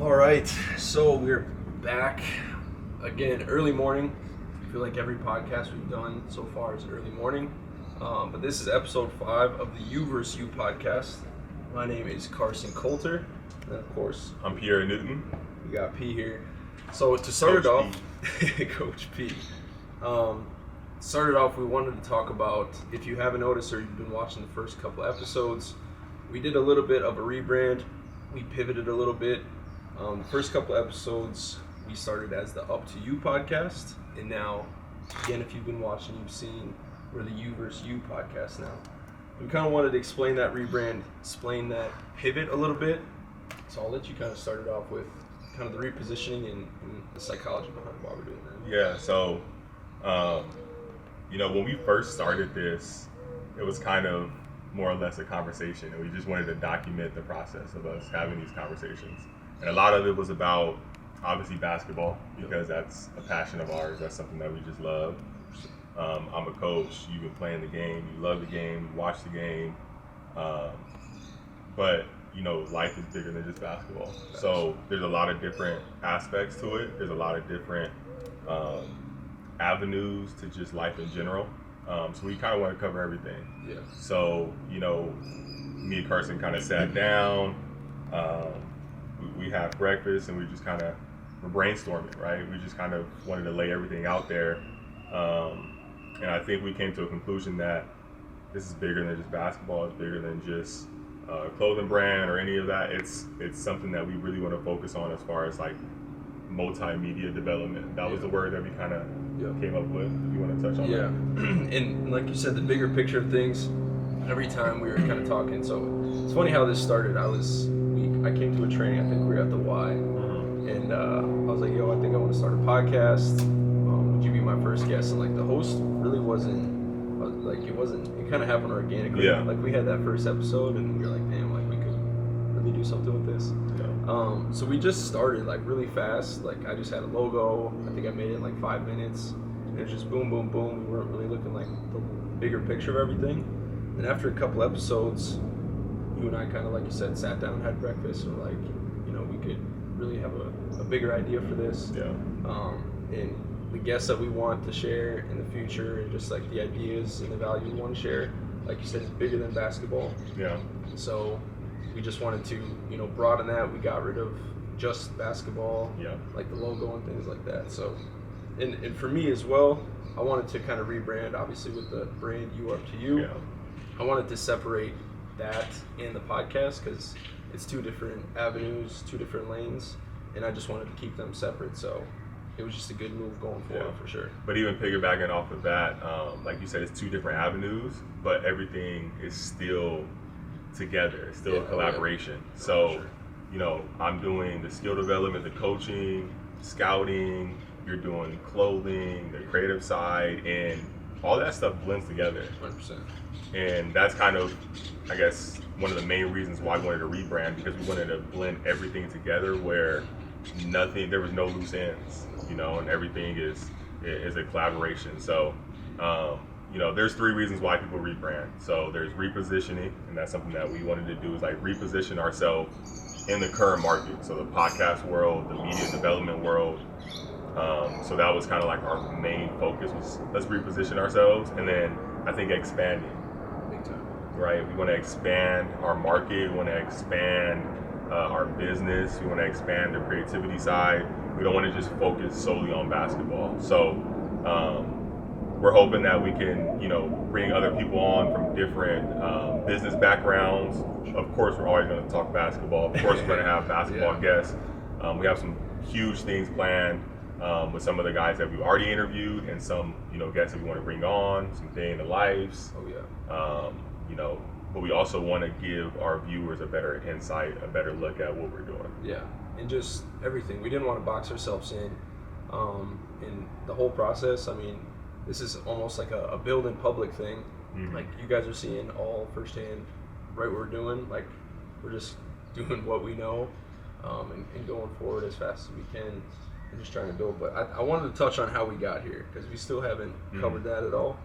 All right, so we're back again, early morning. I feel like every podcast we've done so far is early morning, but this is episode 5 of the You vs. You podcast. My name is CARSON COULTER, and of course, I'm PIERRE Newton. We got P here. So to start it off, Coach P. Started off, we wanted to talk about, if you haven't noticed or you've been watching the first couple episodes, we did a little bit of a rebrand. We pivoted a little bit. The first couple episodes, we started as the Up to You podcast, and now, again, if you've been watching, you've seen we're the You vs. You podcast now. We kind of wanted to explain that rebrand, explain that pivot a little bit. So I'll let you kind of start it off with kind of the repositioning and the psychology behind why we're doing that. Yeah, so, when we first started this, it was kind of more or less a conversation, and we just wanted to document the process of us having these conversations. And a lot of it was about, obviously, basketball, because that's a passion of ours. That's something that we just love. I'm a coach. You've been playing the game. You love the game. You watch the game. But, life is bigger than just basketball. So there's a lot of different aspects to it. There's a lot of different avenues to just life in general. So we kind of want to cover everything. Yeah. So, me and Carson kind of sat down. We had breakfast and we just kind of were brainstorming, right? We just kind of wanted to lay everything out there. And I think we came to a conclusion that this is bigger than just basketball. It's bigger than just clothing brand or any of that. It's something that we really want to focus on as far as like multimedia development. That was the word that we kind of came up with. If you want to touch on that. And like you said, the bigger picture of things, every time we were kind of talking. So it's funny how this started. I came to a training, I think we were at the Y, and I was like, I think I want to start a podcast. Would you be my first guest? And like the host really wasn't, it kind of happened organically. Yeah. Like we had that first episode and we were like, damn, like we could really do something with this. Yeah. So we just started like really fast. Like I just had a logo. I think I made it in like 5 minutes. And it was just boom, boom, boom. We weren't really looking like the bigger picture of everything. And after a couple episodes, you and I kind of, like you said, sat down, had breakfast, and like, we could really have a bigger idea for this. Yeah. And the guests that we want to share in the future, and just like the ideas and the value we want to share, like you said, it's bigger than basketball. Yeah. So we just wanted to, broaden that. We got rid of just basketball, like the logo and things like that. So, and for me as well, I wanted to kind of rebrand, obviously with the brand You Up to You. Yeah. I wanted to separate that and the podcast because it's 2 different avenues, 2 different lanes, and I just wanted to keep them separate. So it was just a good move going forward for sure. But even piggybacking off of that, like you said, it's 2 different avenues, but everything is still together. It's still a collaboration. So, I'm doing the skill development, the coaching, scouting, you're doing clothing, the creative side, and all that stuff blends together. 100%. And that's kind of, I guess, one of the main reasons why I wanted to rebrand, because we wanted to blend everything together where there was no loose ends, and everything is a collaboration. So, there's 3 reasons why people rebrand. So there's repositioning, and that's something that we wanted to do, is like reposition ourselves in the current market. So the podcast world, the media development world. So that was kind of like our main focus, was let's reposition ourselves. And then I think expanding. Big time. Right, we want to expand our market, we want to expand our business, we want to expand the creativity side. We don't want to just focus solely on basketball. So we're hoping that we can, bring other people on from different business backgrounds. Of course, we're always going to talk basketball. Of course, we're going to have basketball guests. We have some huge things planned with some of the guys that we've already interviewed, and some, guests that we want to bring on, some day in the lives. Oh yeah. But we also want to give our viewers a better insight, a better look at what we're doing. Yeah, and just everything. We didn't want to box ourselves in the whole process. I mean, this is almost like a build in public thing. Mm-hmm. Like you guys are seeing all firsthand, right? What we're doing. Like we're just doing what we know, and going forward as fast as we can, and just trying to build. But I wanted to touch on how we got here, because we still haven't covered that at all.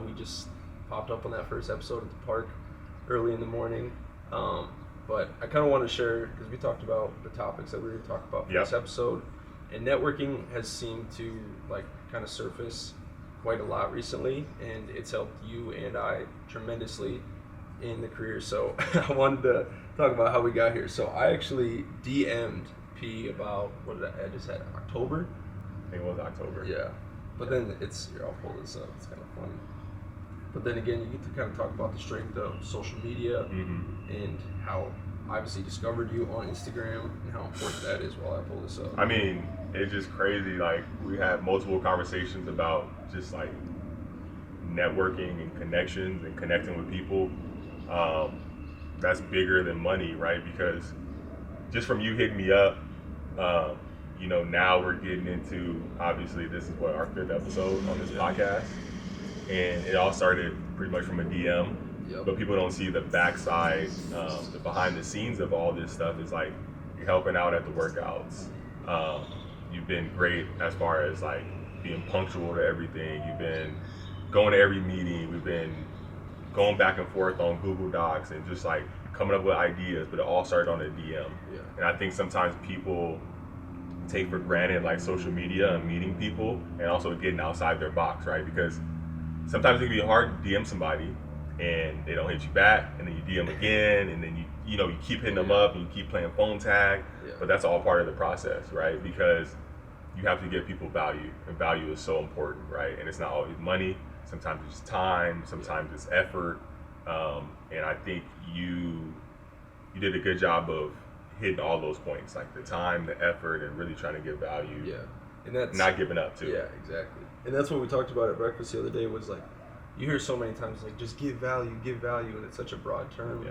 We just popped up on that first episode at the park early in the morning. But I kind of want to share, because we talked about the topics that we were going to talk about for this episode, and networking has seemed to like kind of surface quite a lot recently, and it's helped you and I tremendously in the career. So I wanted to talk about how we got here. So I actually DM'd P about, I just had October? I think it was October. Yeah. But then here, I'll pull this up. It's kind of funny. But then again, you get to kind of talk about the strength of social media and how I obviously discovered you on Instagram and how important that is while I pull this up. I mean, it's just crazy. Like, we had multiple conversations about just like networking and connections and connecting with people. That's bigger than money, right? Because just from you hitting me up, you know, now we're getting into, obviously this is what, our 5th episode on this podcast, and it all started pretty much from a DM. But people don't see the backside, the behind the scenes of all this stuff. Is like, you're helping out at the workouts. You've been great as far as like being punctual to everything. You've been going to every meeting. We've been going back and forth on Google Docs and just like coming up with ideas, but it all started on a DM. And I think sometimes people take for granted like social media and meeting people and also getting outside their box, right? Because sometimes it can be hard to DM somebody and they don't hit you back, and then you DM again, and then you know you keep hitting them up and you keep playing phone tag. But that's all part of the process, right? Because you have to give people value, and value is so important, right? And it's not always money. Sometimes it's time, sometimes it's effort, and I think you did a good job of hitting all those points, like the time, the effort, and really trying to give value. And that's not giving up too. Yeah, exactly. And that's what we talked about at breakfast the other day. Was like, you hear so many times like, just give value, and it's such a broad term.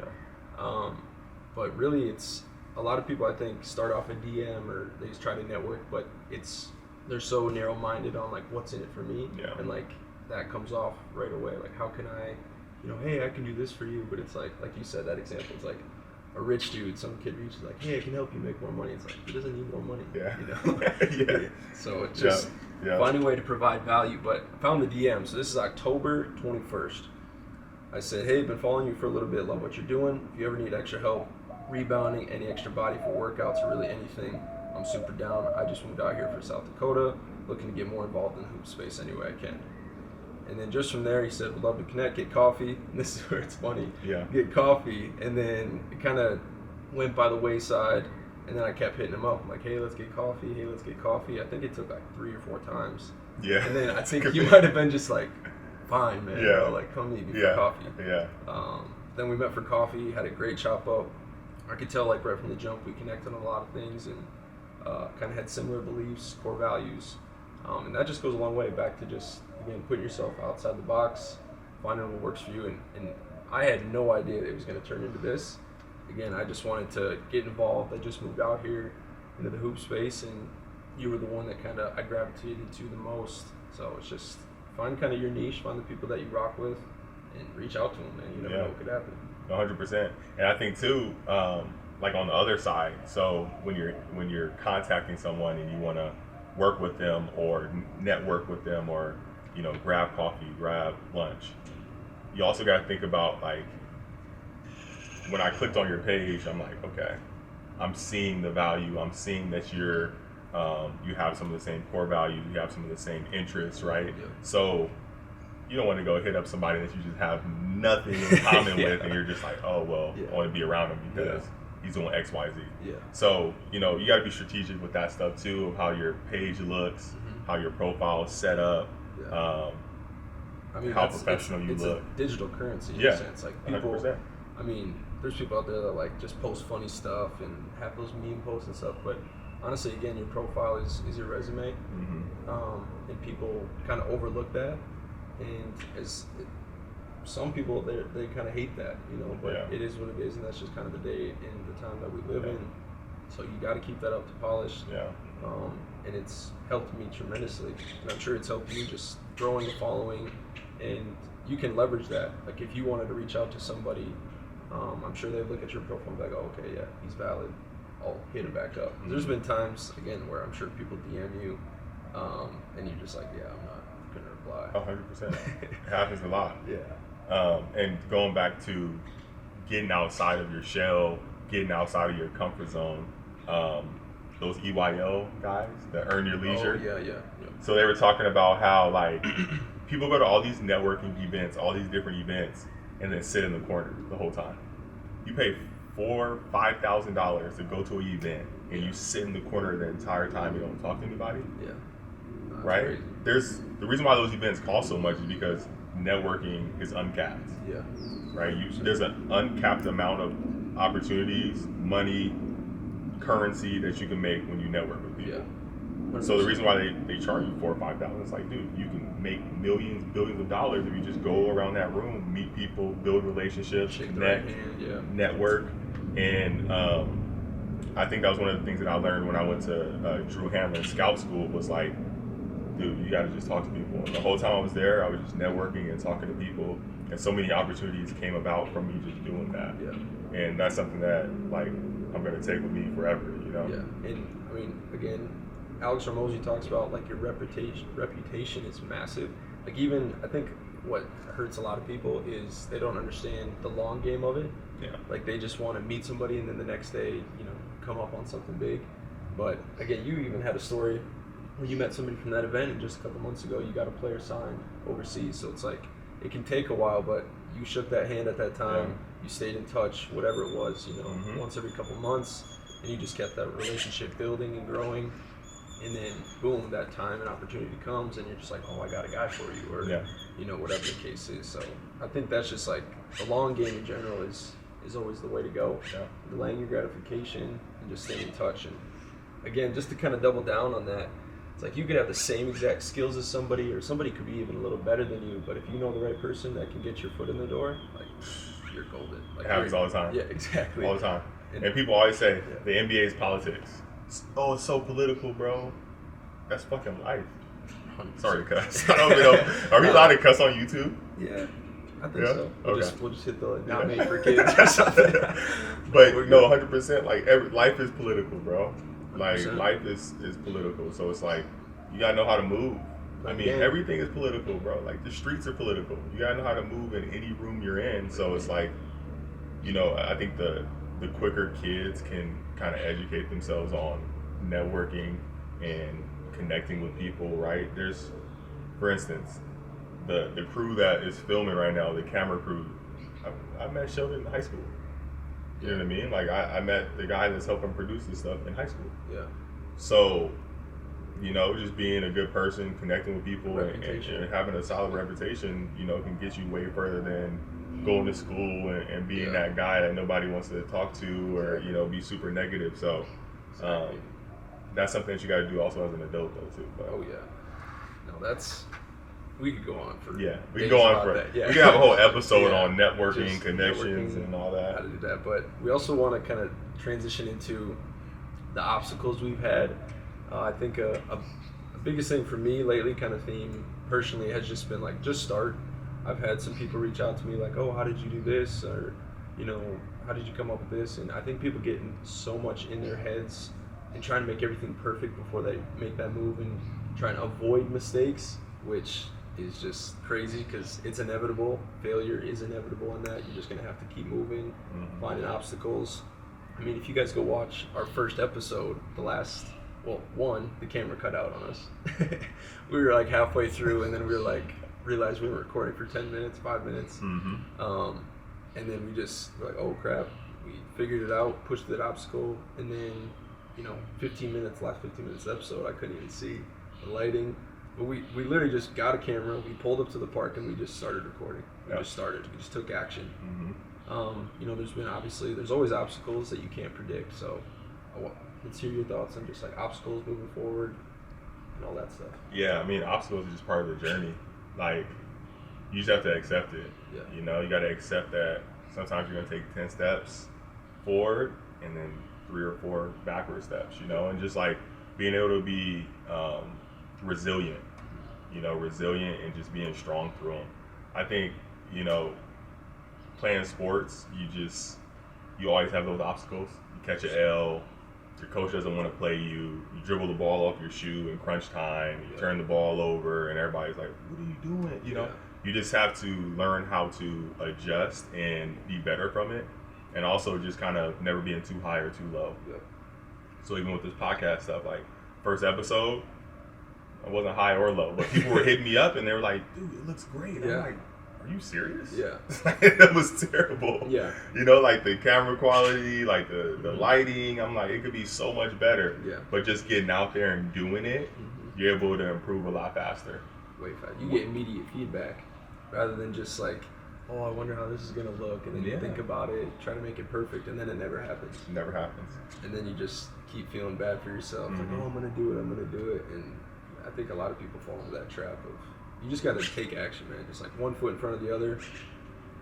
But really, it's a lot of people, I think, start off a DM or they just try to network, but they're so narrow-minded on like what's in it for me, and like that comes off right away. Like, how can I, you know, hey, I can do this for you, but it's like you said, that example, it's like a rich dude, some kid reaches like, hey, I can help you make more money. It's like, he doesn't need more money. You know? So it's just finding a way to provide value. But I found the DM. So this is October 21st. I said, hey, been following you for a little bit, love what you're doing. If you ever need extra help rebounding, any extra body for workouts, or really anything, I'm super down. I just moved out here for South Dakota, looking to get more involved in the hoop space any way I can. And then just from there, he said, would love to connect, get coffee. And this is where it's funny. Get coffee. And then it kind of went by the wayside. And then I kept hitting him up. I'm like, hey, let's get coffee. Hey, let's get coffee. I think it took like 3 or 4 times. And then I think you might have been just like, fine, man. You know, like, come meet me for coffee. Then we met for coffee, had a great chop up. I could tell, like, right from the jump, we connected on a lot of things and kind of had similar beliefs, core values. And that just goes a long way back to just, again, putting yourself outside the box, finding what works for you. And I had no idea that it was going to turn into this. Again, I just wanted to get involved. I just moved out here into the hoop space, and you were the one that kind of I gravitated to the most. So it's just find kind of your niche, find the people that you rock with, and reach out to them, man. You never know what could happen. 100%. And I think too, like on the other side, so when you're contacting someone and you want to work with them or network with them, or, you know, grab coffee, grab lunch, you also got to think about, like, when I clicked on your page, I'm like, okay, I'm seeing the value. I'm seeing that you have some of the same core values, you have some of the same interests, right? So you don't want to go hit up somebody that you just have nothing in common with, and you're just like, oh, well, I want to be around him because he's doing X, Y, Z. So, you know, you got to be strategic with that stuff too, of how your page looks, how your profile is set up, I mean, how professional you look. It's a digital currency in a sense. Like, people, 100%. I mean, there's people out there that like just post funny stuff and have those meme posts and stuff, but honestly, again, your profile is your resume, and people kind of overlook that. And some people, they kind of hate that, you know, but it is what it is, and that's just kind of the day and the time that we live in. So you got to keep that up to polish. And it's helped me tremendously, and I'm sure it's helped you just growing the following, and you can leverage that. Like, if you wanted to reach out to somebody, I'm sure they look at your profile and be like, oh, okay, yeah, he's valid, I'll hit him back up. There's been times, again, where I'm sure people DM you, and you're just like, yeah, I'm not gonna reply. 100%. It happens a lot. And going back to getting outside of your shell, getting outside of your comfort zone. Those EYL guys that earn your leisure. Oh, yeah. So they were talking about how like people go to all these networking events, all these different events, and then sit in the corner the whole time. You pay $4,000-$5,000 to go to an event, and you sit in the corner the entire time. You don't talk to anybody. Yeah. Right? Crazy. There's the reason why those events cost so much is because networking is uncapped. Yeah. Right? There's an uncapped amount of opportunities, money, currency that you can make when you network with people. Yeah. So the reason why they charge you $4,000 or $5,000, it's like, dude, you can make millions, billions of dollars if you just go around that room, meet people, build relationships, connect, network, and I think that was one of the things that I learned when I went to Drew Hamlin Scout School was like, dude, you got to just talk to people. And the whole time I was there, I was just networking and talking to people, and so many opportunities came about from me just doing that. Yeah. And that's something that like I'm gonna take with me forever, you know. Yeah. And I mean, again, Alex Hormozi talks about like your reputation is massive. Like even I think what hurts a lot of people is they don't understand the long game of it. Yeah. Like they just want to meet somebody and then the next day, you know, come up on something big. But again, you even had a story where you met somebody from that event and just a couple months ago you got a player signed overseas. So it's like it can take a while, but you shook that hand at that time. Yeah. You stayed in touch, whatever it was, you know, once every couple months, and you just kept that relationship building and growing. And then, boom, that time and opportunity comes, and you're just like, oh, I got a guy for you, or, you know, whatever the case is. So I think that's just like the long game in general is always the way to go. Yeah. Delaying your gratification and just staying in touch. And again, just to kind of double down on that, it's like you could have the same exact skills as somebody, or somebody could be even a little better than you, but if you know the right person that can get your foot in the door, like, you're golden. Like, it happens all the time. Yeah, exactly. All the time. And people always say, the NBA is politics. Oh, it's so political, bro. That's fucking life. 100%. Sorry to cuss. I don't even know. Are we allowed to cuss on YouTube? Yeah, I think so. We'll just hit the not made for kids or something. But no, 100%. Like life is political, bro. Like 100%. Life is political. So it's like you gotta know how to move. I mean, everything is political, bro. Like the streets are political. You gotta know how to move in any room you're in. So it's like, you know, I think the quicker kids can kind of educate themselves on networking and connecting with people, right? There's, for instance, the crew that is filming right now, the camera crew, I met Sheldon in high school. You know what I mean? Like I met the guy that's helping produce this stuff in high school. Yeah. So, you know, just being a good person, connecting with people, and having a solid reputation, you know, can get you way further than going to school and being that guy that nobody wants to talk to, or, you know, be super negative. So that's something that you got to do also as an adult though too. But, oh yeah. No, we could go on for we can go on for that. We can have a whole episode on networking, connections, and all that. How to do that, but we also want to kind of transition into the obstacles we've had. I think a biggest thing for me lately, kind of theme personally, has just been like just start. I've had some people reach out to me like, oh, how did you do this, or, you know, how did you come up with this? And I think people get so much in their heads and trying to make everything perfect before they make that move, and trying to avoid mistakes, which is just crazy because it's inevitable. Failure is inevitable in that. You're just going to have to keep moving, finding obstacles. I mean, if you guys go watch our first episode, the camera cut out on us. We were like halfway through, and then we were like, realized we were recording for 10 minutes, 5 minutes. And then we just were like, oh crap. We figured it out, pushed that obstacle, and then, you know, last 15 minutes of the episode, I couldn't even see the lighting. But we literally just got a camera, we pulled up to the park, and we just started recording. We just took action. You know, there's always obstacles that you can't predict, so let's hear your thoughts on just like obstacles moving forward and all that stuff. Yeah, I mean, obstacles are just part of the journey. Like, you just have to accept it. Yeah. You know, you got to accept that sometimes you're going to take 10 steps forward and then 3 or 4 backward steps, you know, and just like being able to be resilient and just being strong through them. I think, you know, playing sports, you always have those obstacles. You catch an L, your coach doesn't want to play you, you dribble the ball off your shoe in crunch time, you turn the ball over, and everybody's like, what are you doing? You know, you just have to learn how to adjust and be better from it. and also just kind of never being too high or too low. Yep. So even with this podcast stuff, like first episode, I wasn't high or low, but people were hitting me up and they were like, dude, it looks great. Yeah. I'm like, are you serious? Yeah. That was terrible. Yeah. You know, like the camera quality, like the lighting, I'm like, it could be so much better. Yeah. But just getting out there and doing it, you're able to improve a lot faster. Way fast. You get immediate feedback rather than just like, oh, I wonder how this is going to look. And then you think about it, try to make it perfect, and then it never happens. It never happens. And then you just keep feeling bad for yourself. Like, oh, I'm going to do it, I'm going to do it. And I think a lot of people fall into that trap of, you just got to take action, man. Just like one foot in front of the other.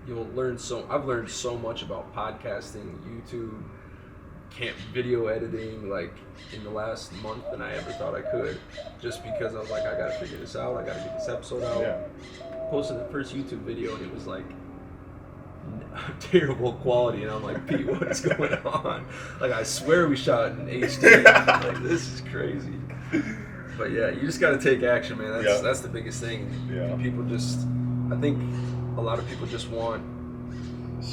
You'll learn I've learned so much about podcasting, YouTube, video editing, like in the last month than I ever thought I could. Just because I was like, I got to figure this out. I got to get this episode out. Yeah. Posted the first YouTube video and it was like terrible quality. And I'm like, Pete, what is going on? Like, I swear we shot in HD. Like, this is crazy. But yeah, you just got to take action, man. That's the biggest thing. Yeah. People just, I think a lot of people just want,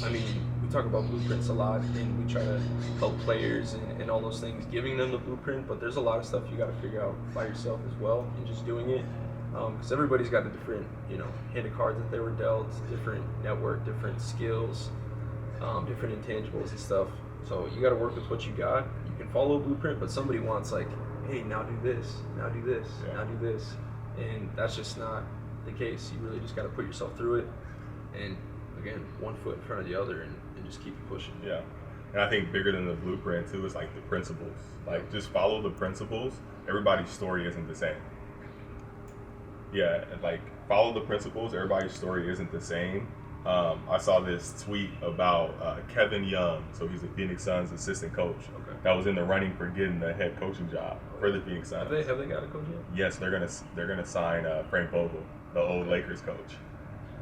I mean, we talk about blueprints a lot and we try to help players and all those things, giving them the blueprint, but there's a lot of stuff you got to figure out by yourself as well and just doing it. Because everybody's got a different, hand of cards that they were dealt, different network, different skills, different intangibles and stuff. So you got to work with what you got. You can follow a blueprint, but somebody wants like, hey, now do this, now do this, now do this. And that's just not the case. You really just got to put yourself through it. And again, one foot in front of the other and just keep pushing. Yeah. And I think bigger than the blueprint too is like the principles. Like just follow the principles. Everybody's story isn't the same. Yeah, like follow the principles. Everybody's story isn't the same. I saw this tweet about Kevin Young. So he's the Phoenix Suns assistant coach. Okay. That was in the running for getting the head coaching job for the Phoenix Suns. Have they got a coach yet? Yes, they're gonna sign Frank Vogel, the old Lakers coach.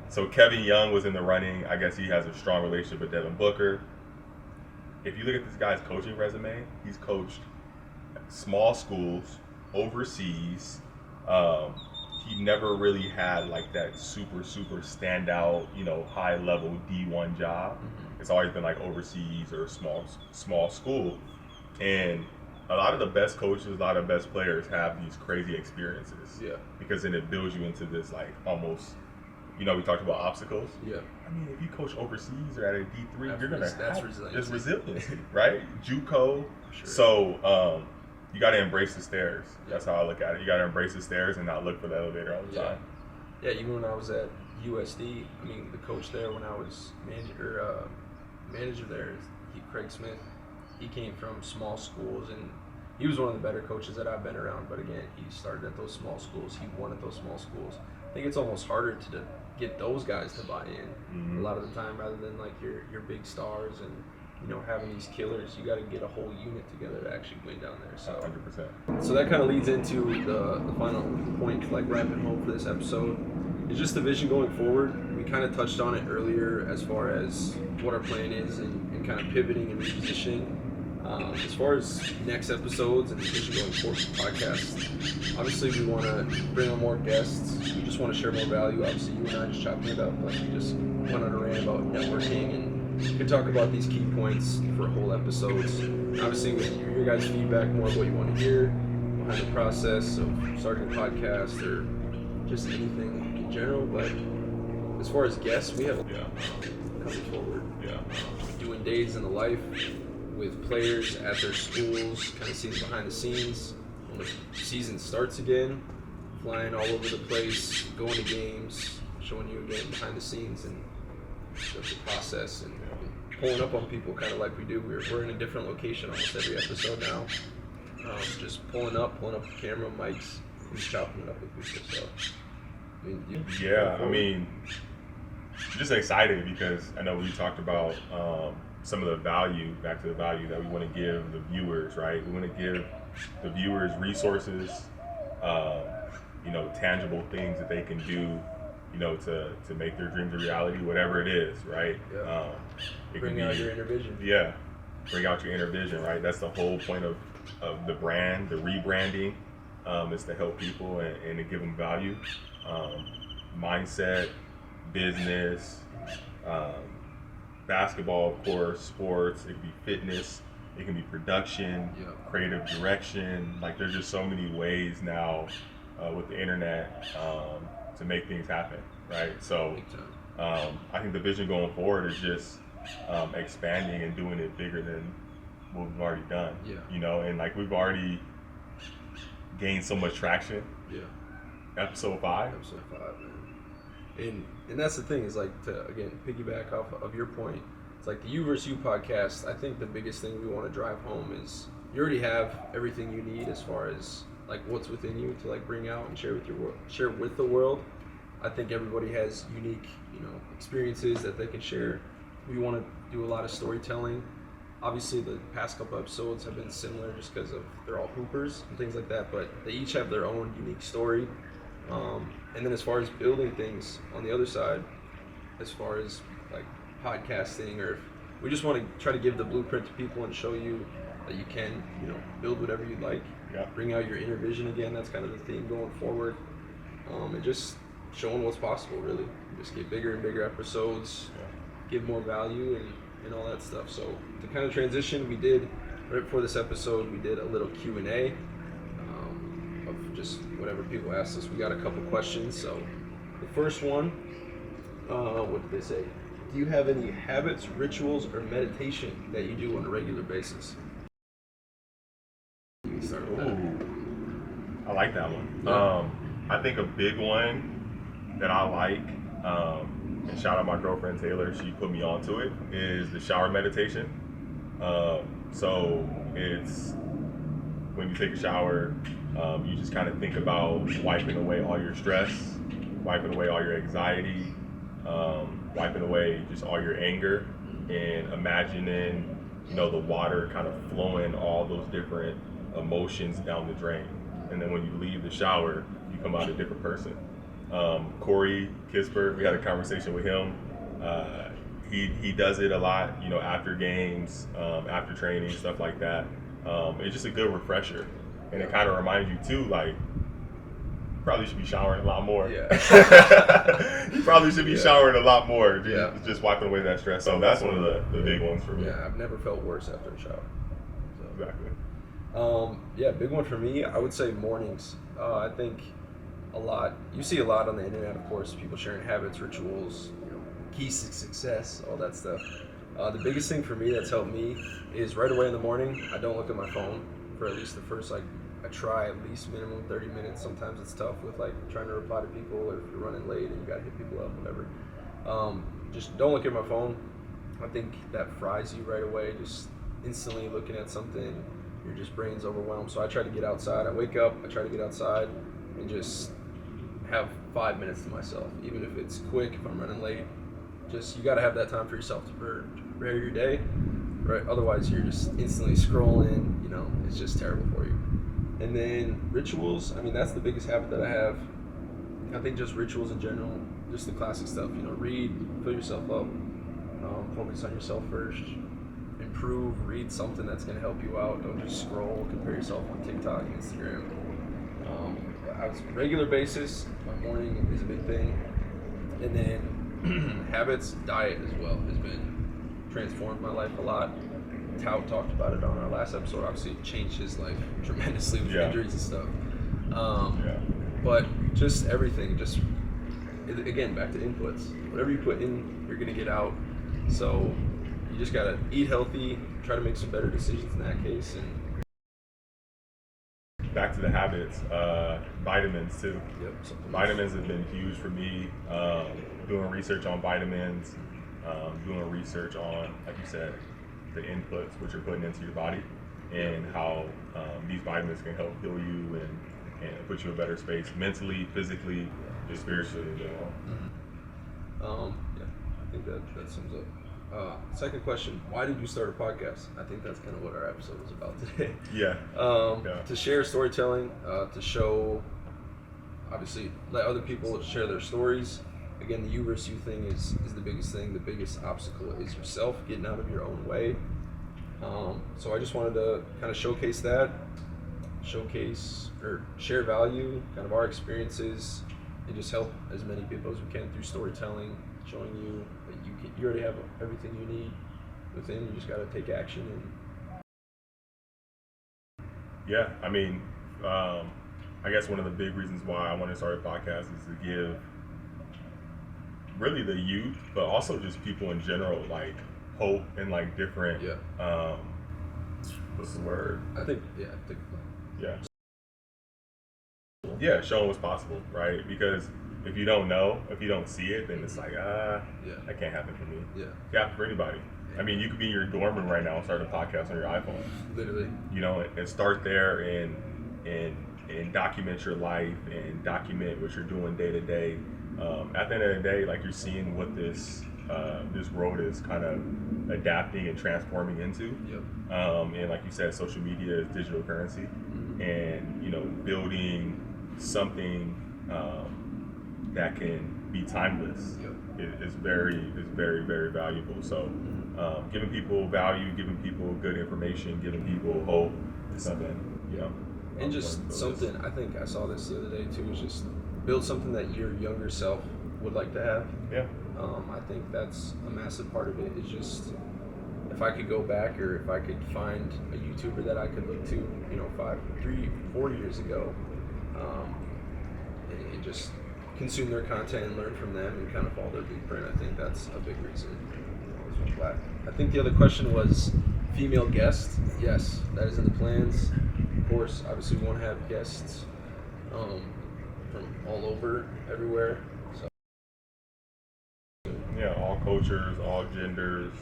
So Kevin Young was in the running. I guess he has a strong relationship with Devin Booker. If you look at this guy's coaching resume, he's coached small schools, overseas. He never really had like that super standout, high level D1 job. It's always been like overseas or small school. And a lot of the best coaches, a lot of the best players have these crazy experiences. Yeah. Because then it builds you into this like almost, we talked about obstacles. Yeah. I mean, if you coach overseas or at a D3, you're gonna have resiliency, right? JUCO. Sure. So you got to embrace the stairs. That's how I look at it. You got to embrace the stairs and not look for the elevator all the time. Yeah, even when I was at USD, I mean, the coach there when I was manager there, Craig Smith, he came from small schools and he was one of the better coaches that I've been around. But again, he started at those small schools. He won at those small schools. I think it's almost harder to get those guys to buy in a lot of the time rather than like your big stars and having these killers. You got to get a whole unit together to actually win down there. So 100%. So that kind of leads into the final point, like wrapping home for this episode. It's just the vision going forward. We kind of touched on it earlier as far as what our plan is and kind of pivoting and repositioning. As far as next episodes and the vision going forward for the podcast, obviously we want to bring on more guests. We just want to share more value. Obviously you and I just chopping it up. Like we just went on a rant about networking and we can talk about these key points for whole episodes. Obviously with your guys' feedback, more of what you want to hear behind the process of starting a podcast or just anything in general. But as far as guests, we have coming forward. Doing days in the life with players at their schools, kind of seeing behind the scenes. When the season starts again, flying all over the place, going to games, showing you again behind the scenes and the process and pulling up on people kind of like we do. We're in a different location almost every episode now. Just pulling up the camera, mics, and just chopping it up with people. So, I mean, just excited because I know we talked about some of the value, back to the value that we want to give the viewers, right? We want to give the viewers resources, tangible things that they can do, to make their dreams a reality, whatever it is, right? Yeah. Bring out your inner vision. Yeah, bring out your inner vision, right? That's the whole point of the brand, the rebranding, is to help people and to give them value, mindset, business, basketball, of course, sports, it could be fitness, it can be production, creative direction. Like there's just so many ways now with the internet to make things happen, right? So I think the vision going forward is just expanding and doing it bigger than what we've already done. You know, and like we've already gained so much traction. Episode 5, man. And that's the thing, is like, to again piggyback off of your point, it's like the You vs. You podcast. I think the biggest thing we want to drive home is you already have everything you need as far as like what's within you to like bring out and share with the world. I think everybody has unique, experiences that they can share. We want to do a lot of storytelling. Obviously, the past couple episodes have been similar just because of they're all hoopers and things like that, but they each have their own unique story. And then as far as building things on the other side, as far as like podcasting, or we just want to try to give the blueprint to people and show you that you can, build whatever you'd like. Bring out your inner vision again. That's kind of the theme going forward. And just showing what's possible, really. Just get bigger and bigger episodes, give more value and all that stuff. So to kind of transition, we did, right before this episode, we did a little Q&A of just whatever people asked us. We got a couple questions. So the first one, what did they say? Do you have any habits, rituals, or meditation that you do on a regular basis? Start with that. I like that one. I think a big one that I like, and shout out my girlfriend Taylor, she put me onto it, is the shower meditation. So it's when you take a shower, you just kind of think about wiping away all your stress, wiping away all your anxiety, wiping away just all your anger, and imagining, the water kind of flowing all those different emotions down the drain. And then when you leave the shower, you come out a different person. Corey Kisper, we had a conversation with him. He does it a lot, after games, after training, stuff like that. It's just a good refresher. And it kind of reminds you too, like, you probably should be showering a lot more. You probably should be showering a lot more, just wiping away that stress. So that's one of the big ones for me. I've never felt worse after a shower. So. Exactly. Big one for me, I would say mornings. I think you see a lot on the internet, of course, people sharing habits, rituals, keys to success, all that stuff. The biggest thing for me that's helped me is right away in the morning, I don't look at my phone for at least the first, I try at least minimum 30 minutes. Sometimes it's tough with trying to reply to people, or if you're running late and you gotta hit people up, whatever. Just don't look at my phone. I think that fries you right away, just instantly looking at something. Your just brain's overwhelmed. So I try to get outside. I wake up, I try to get outside and just have 5 minutes to myself. Even if it's quick, if I'm running late, just, you gotta have that time for yourself to prepare your day, right? Otherwise you're just instantly scrolling, it's just terrible for you. And then rituals, that's the biggest habit that I have. I think just rituals in general, just the classic stuff, read, fill yourself up, focus on yourself first. Improve, read something that's going to help you out. Don't just scroll, compare yourself on TikTok and Instagram. On a regular basis, my morning is a big thing. And then habits, diet as well has been transformed my life a lot. Tao talked about it on our last episode. Obviously, it changed his life tremendously with injuries and stuff. But just everything, again, back to inputs. Whatever you put in, you're going to get out. So you just gotta eat healthy, try to make some better decisions in that case. And back to the habits, vitamins too. Vitamins have been huge for me. Doing research on vitamins, doing research on, like you said, the inputs which you're putting into your body, and how these vitamins can help heal you and put you in a better space mentally, physically, just spiritually in general. I think that sums up. Second question, why did you start a podcast? I think that's kind of what our episode was about today. To share storytelling, to show, obviously, let other people share their stories. Again, the you versus you thing is the biggest thing. The biggest obstacle is yourself, getting out of your own way. So I just wanted to kind of showcase or share value, kind of our experiences, and just help as many people as we can through storytelling, showing you that you already have everything you need within. You just got to take action. And yeah, I mean, I guess one of the big reasons why I want to start a podcast is to give really the youth, but also just people in general, like hope and like different. What's the word? I think yeah, showing what's possible, right? Because if you don't know, if you don't see it, then it's like, that can't happen for me. Yeah. It can happen for anybody. I mean, you could be in your dorm room right now and start a podcast on your iPhone. Literally. You know, and start there and document your life and document what you're doing day to day. At the end of the day, like you're seeing what this road is kind of adapting and transforming into. Yep. And like you said, social media is digital currency, and you know, building something that can be timeless is very, very valuable. So, giving people value, giving people good information, giving people hope is something, you know. And just something, I think I saw this the other day too, is just build something that your younger self would like to have. Yeah. I think that's a massive part of it, is just if I could go back, or if I could find a YouTuber that I could look to, you know, 4 years ago, and just consume their content and learn from them and kind of follow their blueprint. I think that's a big reason. I think the other question was female guests. Yes, that is in the plans. Of course, obviously we want to have guests from all over, everywhere. So yeah, all cultures, all genders.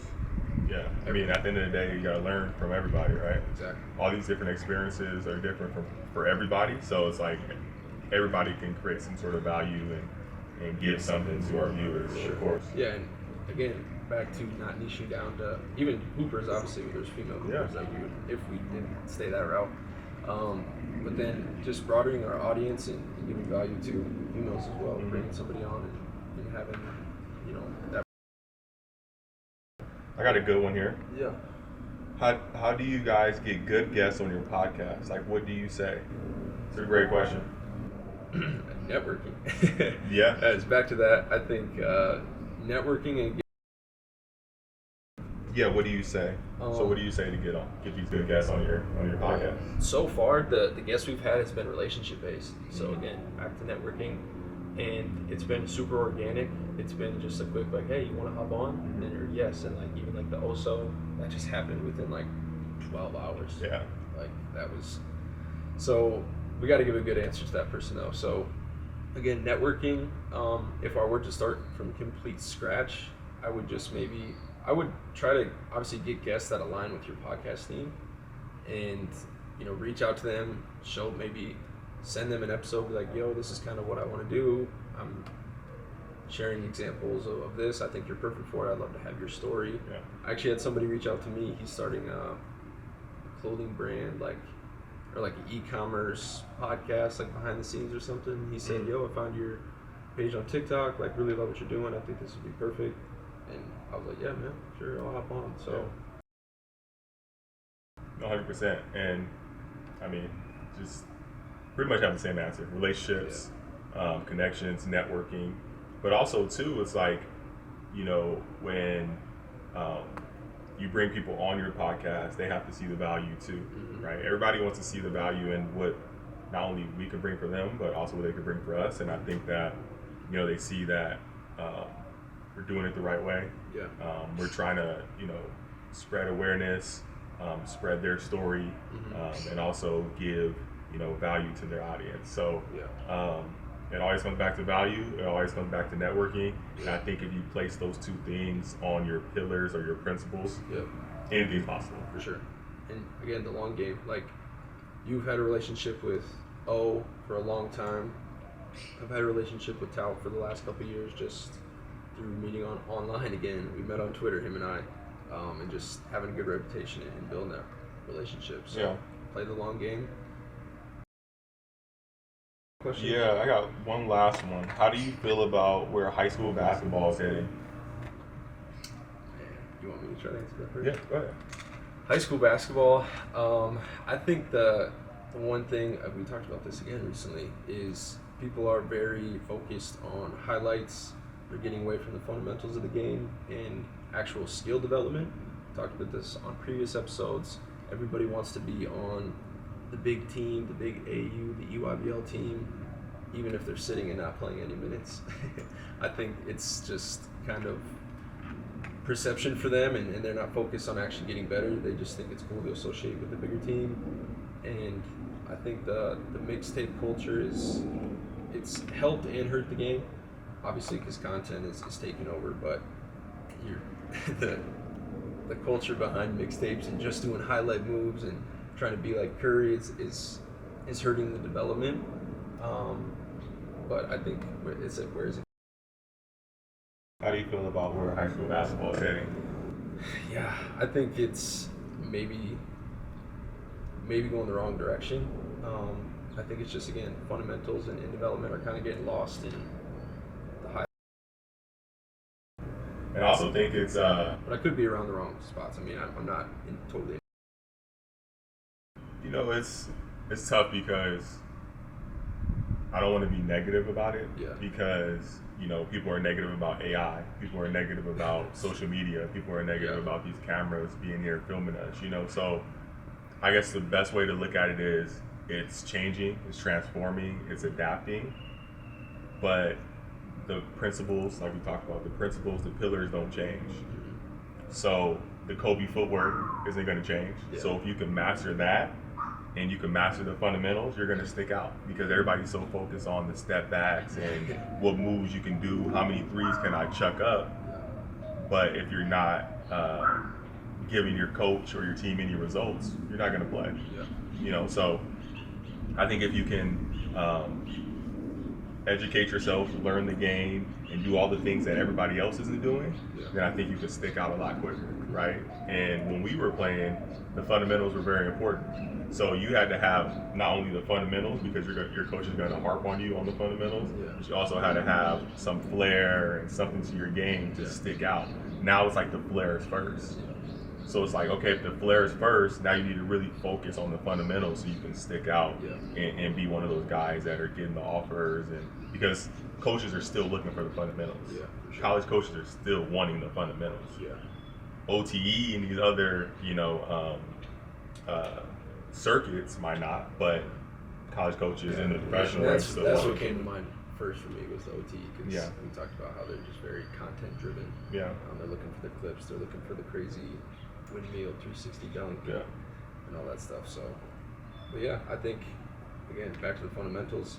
Yeah, I mean, at the end of the day, you gotta learn from everybody, right? Exactly. All these different experiences are different for everybody, so it's like everybody can create some sort of value and give something to our viewers, of course. Yeah, and again, back to not niching down to even hoopers. Obviously, there's female hoopers that we would, if we didn't stay that route. But then just broadening our audience and giving value to females as well, bringing somebody on and having, you know, that. I got a good one here. Yeah. How do you guys get good guests on your podcast? Like, what do you say? It's a great question. Networking. Yeah. It's back to that. I think networking and. Yeah, what do you say? So what do you say to get these good guests on your podcast? So far, the guests we've had has been relationship based. So again, back to networking, and it's been super organic. It's been just a quick like, hey, you want to hop on? And then or yes, and like even like the OSO, that just happened within like 12 hours. Yeah. Like that was. So we got to give a good answer to that person though. So again, networking. If I were to start from complete scratch, I would just I would try to obviously get guests that align with your podcast theme, and you know, reach out to them, send them an episode, be like, yo, this is kind of what I want to do. I'm sharing examples of this. I think you're perfect for it. I'd love to have your story. Yeah. I actually had somebody reach out to me. He's starting a clothing brand, or like an e-commerce podcast, like behind the scenes or something. He said, yo, I found your page on TikTok, like really love what you're doing. I think this would be perfect. And I was like, yeah, man, sure, I'll hop on. So, 100%. And I mean, just pretty much have the same answer: relationships, connections, networking. But also too, it's like, you know, when you bring people on your podcast, they have to see the value too, right? Everybody wants to see the value in what not only we can bring for them, but also what they can bring for us. And I think that, you know, they see that. We're doing it the right way. Yeah. We're trying to, you know, spread awareness, spread their story, and also give, you know, value to their audience. So it always comes back to value. It always comes back to networking. And I think if you place those two things on your pillars or your principles, anything's possible. For sure. And again, the long game. Like, you've had a relationship with O for a long time. I've had a relationship with Tao for the last couple of years, just through meeting online again. We met on Twitter, him and I, and just having a good reputation and building that relationship. So play the long game. Question? Yeah, I got one last one. How do you feel about where high school basketball is heading? You want me to try to answer that first? Yeah, go ahead. High school basketball, I think the one thing, we talked about this again recently, is people are very focused on highlights they're getting away from the fundamentals of the game and actual skill development. Talked about this on previous episodes. Everybody wants to be on the big team, the big AU, the EYBL team, even if they're sitting and not playing any minutes. I think it's just kind of perception for them, and they're not focused on actually getting better. They just think it's cool to associate with the bigger team. And I think the mixtape culture it's helped and hurt the game, obviously, because content is taking over, but the culture behind mixtapes and just doing highlight moves and trying to be like Curry is hurting the development. But I think where is it? How do you feel about where high school basketball is heading? Yeah, I think it's maybe going the wrong direction. I think it's just, again, fundamentals and development are kind of getting lost in the high. And I also think it's but I could be around the wrong spots. I mean, I'm not totally. You know, it's tough because I don't want to be negative about it. Yeah. Because, you know, people are negative about AI. People are negative about social media. People are negative about these cameras being here filming us, you know. So I guess the best way to look at it is it's changing, it's transforming, it's adapting. But the principles, like we talked about, the pillars don't change. So the Kobe footwork isn't going to change. Yeah. So if you can master that, and you can master the fundamentals, you're going to stick out because everybody's so focused on the step backs and what moves you can do, how many threes can I chuck up. But if you're not giving your coach or your team any results, you're not going to play. Yeah. You know, so I think if you can educate yourself, learn the game, and do all the things that everybody else isn't doing, then I think you can stick out a lot quicker, right? And when we were playing, the fundamentals were very important. So you had to have not only the fundamentals, because your coach is going to harp on you on the fundamentals, but you also had to have some flair and something to your game to stick out. Now it's like the flair is first. So it's like, okay, if the flair is first, now you need to really focus on the fundamentals so you can stick out and be one of those guys that are getting the offers. And because coaches are still looking for the fundamentals. Yeah, sure. College coaches are still wanting the fundamentals. Yeah. OTE and these other, you know, circuits might not, but college coaches in the professional ranks still that's what came to mind first for me was the OTE, because Yeah. we talked about how they're just very content driven. Yeah. They're looking for the clips, they're looking for the crazy windmill 360 dunk and all that stuff. So, but yeah, I think, again, back to the fundamentals,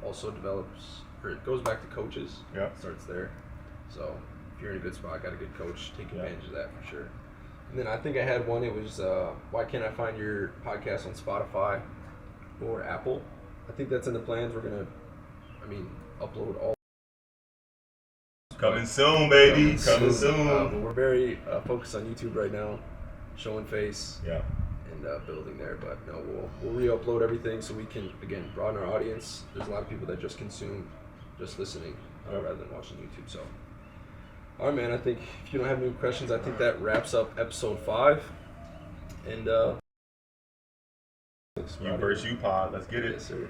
also develops, or it goes back to coaches. Yeah. It starts there. So if you're in a good spot, got a good coach, take advantage of that for sure. And then I think I had one, it was, why can't I find your podcast on Spotify or Apple? I think that's in the plans. We're going to, upload all. Coming soon, baby. Coming soon. But we're very focused on YouTube right now, showing face and building there. But no, we'll re-upload everything so we can, again, broaden our audience. There's a lot of people that just consume just listening rather than watching YouTube. So, all right, man, I think if you don't have any questions, I think that wraps up episode 5. And you versus you pod. Let's get it. Yes, sir.